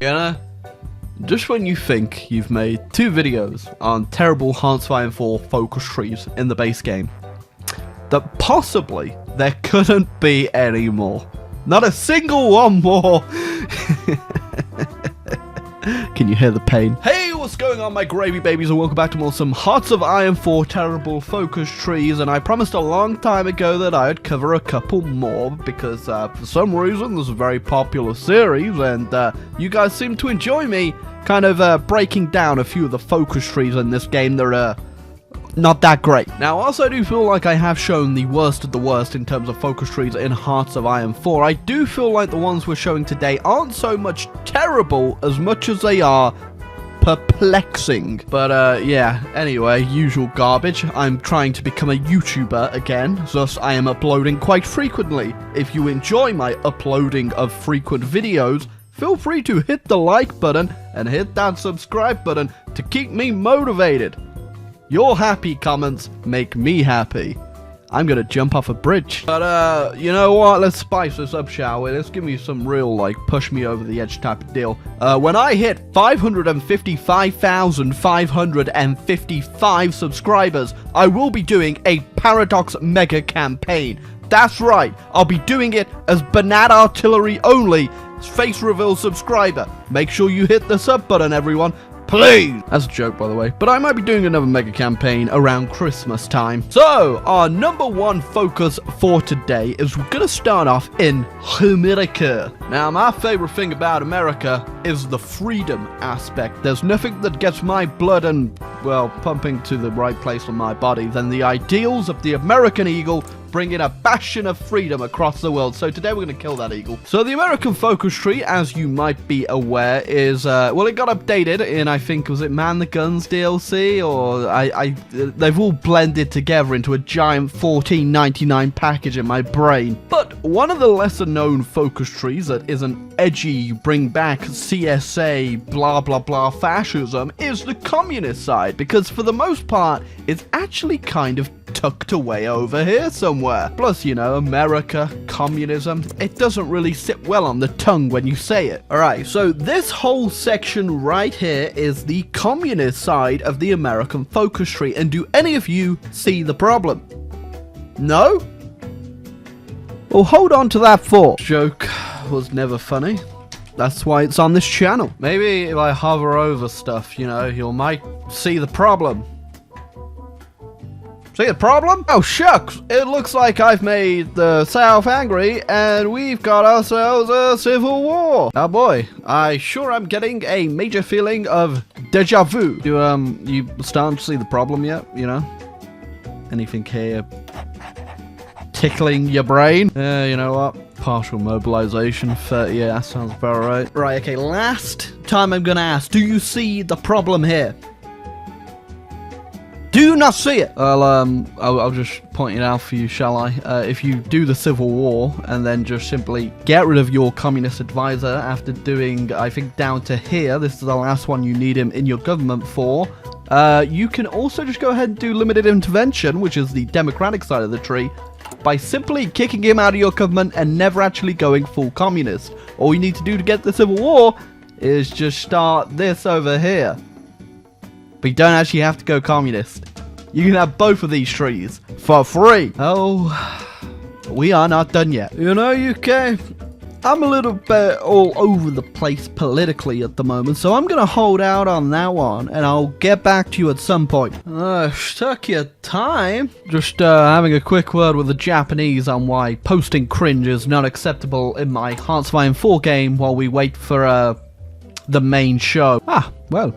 You know, just when you think you've made 2 videos on Terrible Hoi4 Focus trees in the base game, that possibly there couldn't be any more. Not a single one more. Can you hear the pain? Hey, what's going on, my gravy babies, and welcome back to more some Hearts of Iron 4 Terrible Focus trees. And I promised a long time ago that I'd cover a couple more because for some reason this is a very popular series, and you guys seem to enjoy me kind of breaking down a few of the focus trees in this game. They're not that great. Now, also I do feel like I have shown the worst of the worst in terms of focus trees in Hearts of Iron 4. I do feel like the ones we're showing today aren't so much terrible as much as they are perplexing. But yeah, anyway, usual garbage. I'm trying to become a YouTuber again, thus I am uploading quite frequently. If you enjoy my uploading of frequent videos, feel free to hit the like button and hit that subscribe button to keep me motivated. Your happy comments make me happy. I'm gonna jump off a bridge. But, you know what? Let's spice this up, shall we? Let's give me some real, like, push me over the edge type of deal. When I hit 555,555 subscribers, I will be doing a Paradox Mega Campaign. That's right. I'll be doing it as Banana Artillery only, face reveal subscriber. Make sure you hit the sub button, everyone. Please! That's a joke, by the way. But I might be doing another mega campaign around Christmas time. So, our number 1 focus for today is we're gonna start off in America. Now, my favorite thing about America is the freedom aspect. There's nothing that gets my blood and, well, pumping to the right place on my body than the ideals of the American eagle bringing a bastion of freedom across the world. So today we're going to kill that eagle. So the American focus tree, as you might be aware, is, well, it got updated in, I think, was it Man the Guns DLC? Or they've all blended together into a giant $14.99 package in my brain. But one of the lesser known focus trees that isn't edgy, bring back CSA, blah, blah, blah, fascism, is the communist side. Because for the most part, it's actually kind of tucked away over here somewhere. Plus, you know, America, communism, it doesn't really sit well on the tongue when you say it. Alright, so this whole section right here is the communist side of the American focus tree. And do any of you see the problem? No? Well, hold on to that thought. Joke was never funny. That's why it's on this channel. Maybe if I hover over stuff, you know, you might see the problem. See the problem? Oh shucks, it looks like I've made the South angry and we've got ourselves a civil war. Oh boy, I sure am getting a major feeling of deja vu. You starting to see the problem yet, you know? Anything here tickling your brain? You know what? Partial mobilization, 30, yeah, that sounds about right. Right, okay, last time I'm gonna ask, do you see the problem here? Do you not see it? Well, I'll just point it out for you, shall I? If you do the Civil War and then just simply get rid of your communist advisor after doing, I think, down to here, this is the last one you need him in your government for, you can also just go ahead and do limited intervention, which is the democratic side of the tree, by simply kicking him out of your government and never actually going full communist. All you need to do to get the Civil War is just start this over here. But you don't actually have to go communist. You can have both of these trees for free. Oh, we are not done yet. You know, UK, I'm a little bit all over the place politically at the moment, so I'm going to hold out on that one, and I'll get back to you at some point. Stuck your time. Just having a quick word with the Japanese on why posting cringe is not acceptable in my Hearts of Iron 4 game while we wait for the main show. Ah, well.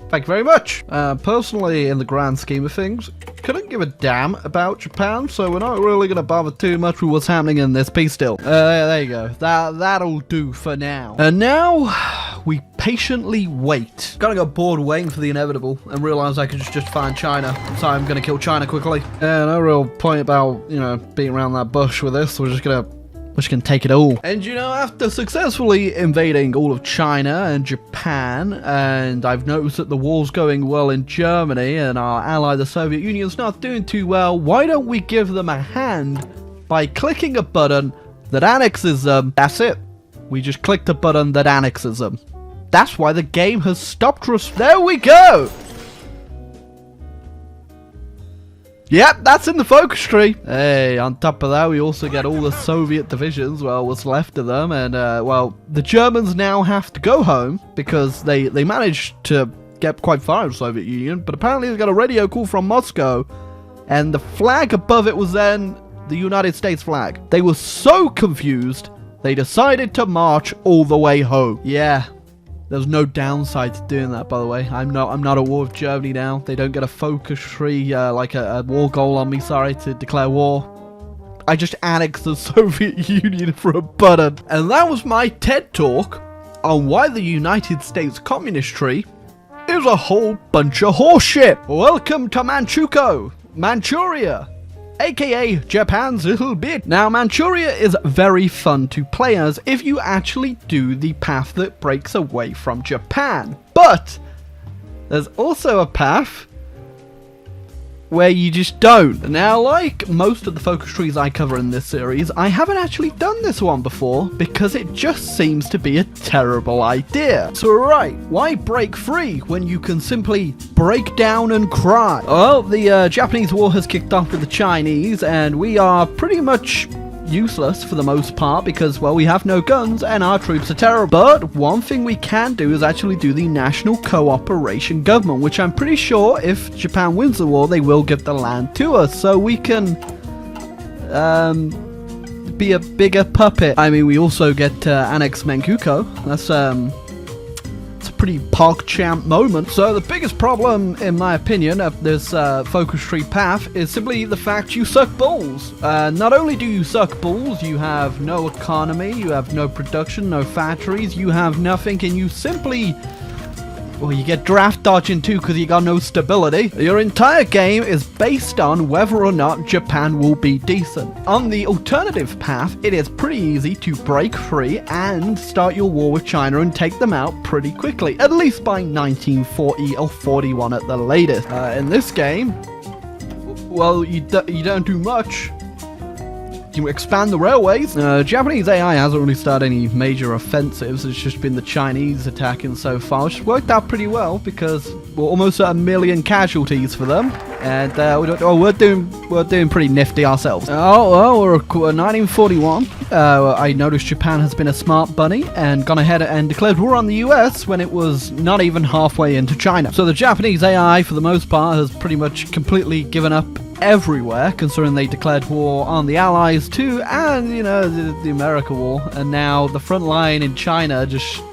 Thank you very much. Personally, in the grand scheme of things, couldn't give a damn about Japan, so we're not really going to bother too much with what's happening in this peace deal. There you go. That'll do for now. And now, we patiently wait. Kinda got bored waiting for the inevitable and realized I could just find China, so I'm going to kill China quickly. No real point about, you know, beating around that bush with this. We're just going to take it all. And you know, after successfully invading all of China and Japan, and I've noticed that the war's going well in Germany, and our ally the Soviet Union's not doing too well, why don't we give them a hand by clicking a button that annexes them? That's it. We just clicked a button that annexes them. That's why the game has stopped us. There we go! Yep, that's in the focus tree. Hey, on top of that, we also get all the Soviet divisions, well, what's left of them, and, well, the Germans now have to go home, because they managed to get quite far in the Soviet Union, but apparently they got a radio call from Moscow, and the flag above it was then the United States flag. They were so confused, they decided to march all the way home. Yeah. There's no downside to doing that, by the way. I'm not at war with Germany now. They don't get a focus tree, like a war goal on me, sorry, to declare war. I just annexed the Soviet Union for a button. And that was my TED Talk on why the United States Communist Tree is a whole bunch of horseshit. Welcome to Manchuria, aka Japan's little bit. Now, Manchuria is very fun to play as if you actually do the path that breaks away from Japan. But there's also a path where you just don't. Now, like most of the focus trees I cover in this series, I haven't actually done this one before because it just seems to be a terrible idea. So right, why break free when you can simply break down and cry? Well, the Japanese war has kicked off with the Chinese, and we are pretty much useless for the most part because, well, we have no guns and our troops are terrible. But one thing we can do is actually do the National Cooperation Government, which I'm pretty sure if Japan wins the war, they will give the land to us, so we can be a bigger puppet. I mean, we also get to annex Manchukuo. That's it's a pretty PogChamp moment. So the biggest problem, in my opinion, of this focus tree path is simply the fact you suck balls. Not only do you suck balls, you have no economy, you have no production, no factories, you have nothing, and you simply... well, you get draft dodging too because you got no stability. Your entire game is based on whether or not Japan will be decent. On the alternative path, it is pretty easy to break free and start your war with China and take them out pretty quickly, at least by 1940 or 41 at the latest. In this game, well, you don't do much. You expand the railways. Japanese AI hasn't really started any major offensives. It's just been the Chinese attacking so far, which worked out pretty well because we're almost at 1 million casualties for them, and we're doing pretty nifty ourselves. Oh well, we're 1941. I noticed Japan has been a smart bunny and gone ahead and declared war on the US when it was not even halfway into China. So the Japanese AI, for the most part, has pretty much completely given up everywhere, considering they declared war on the Allies too, and, you know, the America war, and now the front line in China just...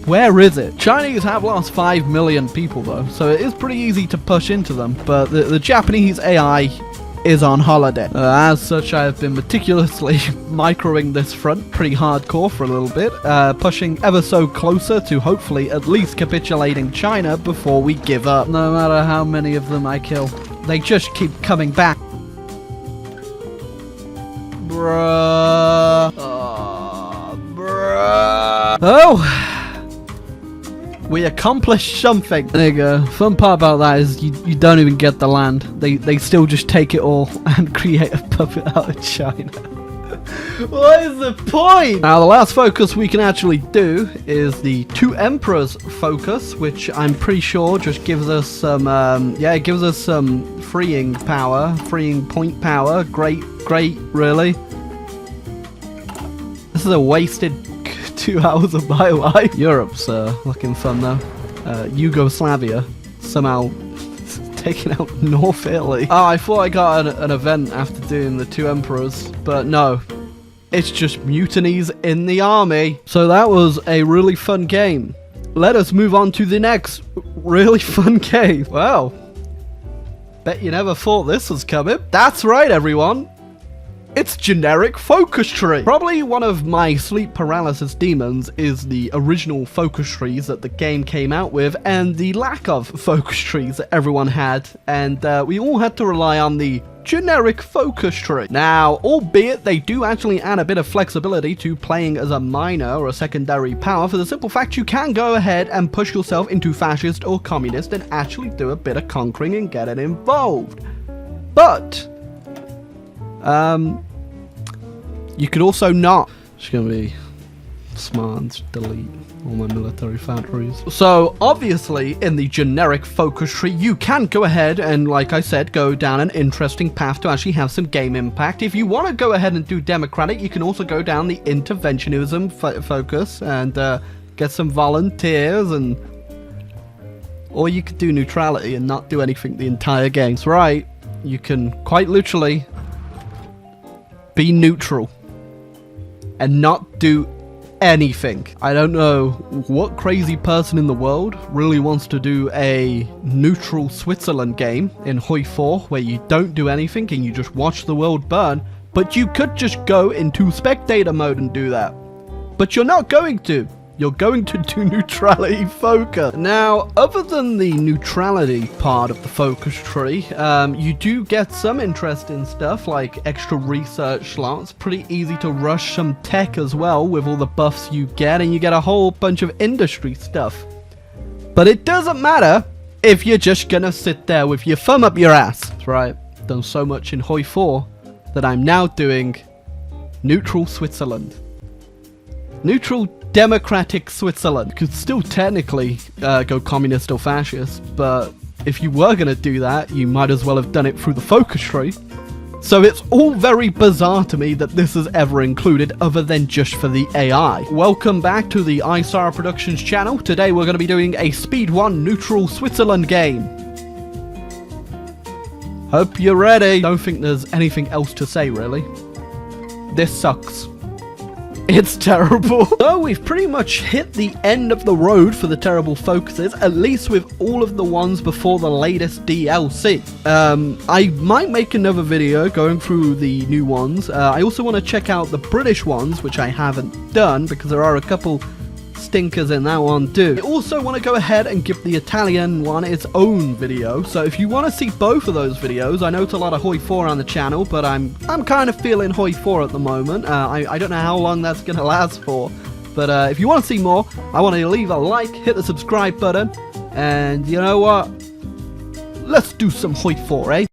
where is it? Chinese have lost 5 million people though, so it is pretty easy to push into them, but the Japanese AI is on holiday. As such, I have been meticulously microing this front pretty hardcore for a little bit, pushing ever so closer to hopefully at least capitulating China before we give up. No matter how many of them I kill, they just keep coming back. Bruh. Oh, bruh. Oh! We accomplished something. There you go. Fun part about that is you don't even get the land. They still just take it all and create a puppet out of China. What is the point? Now the last focus we can actually do is the Two Emperors focus, which I'm pretty sure just gives us some yeah, it gives us some freeing power, freeing point power. Great, really. This is a wasted 2 hours of my life. Europe's looking fun though. Yugoslavia somehow taking out North Italy. Oh, I thought I got an event after doing the Two Emperors, but no. It's just mutinies in the army. So that was a really fun game. Let us move on to the next really fun game. Wow. Bet you never thought this was coming. That's right, everyone. It's generic focus tree. Probably one of my sleep paralysis demons is the original focus trees that the game came out with and the lack of focus trees that everyone had, and we all had to rely on the generic focus tree. Now, albeit they do actually add a bit of flexibility to playing as a minor or a secondary power, for the simple fact you can go ahead and push yourself into fascist or communist and actually do a bit of conquering and get it involved. But you could also not. It's gonna be smart and just delete all my military factories. So obviously in the generic focus tree you can go ahead and, like I said, go down an interesting path to actually have some game impact. If you want to go ahead and do democratic, you can also go down the interventionism focus and get some volunteers, and or you could do neutrality and not do anything the entire game. So right, you can quite literally be neutral and not do anything. I don't know what crazy person in the world really wants to do a neutral Switzerland game in Hoi4 where you don't do anything and you just watch the world burn, but you could just go into spectator mode and do that. But you're not going to. You're going to do neutrality focus. Now, other than the neutrality part of the focus tree, you do get some interesting stuff like extra research slots. Pretty easy to rush some tech as well with all the buffs you get, and you get a whole bunch of industry stuff. But it doesn't matter if you're just gonna sit there with your thumb up your ass. That's right, done so much in Hoi4 that I'm now doing neutral Switzerland. Neutral democratic Switzerland. Could still technically go communist or fascist, but if you were going to do that, you might as well have done it through the focus tree. So it's all very bizarre to me that this is ever included other than just for the AI. Welcome back to the iSorrowproductions channel. Today we're going to be doing a Speed 1 neutral Switzerland game. Hope you're ready. Don't think there's anything else to say really. This sucks. It's terrible. So we've pretty much hit the end of the road for the terrible focuses, at least with all of the ones before the latest DLC. I might make another video going through the new ones. I also want to check out the British ones, which I haven't done because there are a couple stinkers in that one too. I also want to go ahead and give the Italian one its own video, so if you want to see both of those videos, I know it's a lot of Hoi4 on the channel, but I'm kind of feeling Hoi4 at the moment. I don't know how long that's gonna last for, but if you want to see more, I want you to leave a like, hit the subscribe button, and you know what, let's do some Hoi4, eh?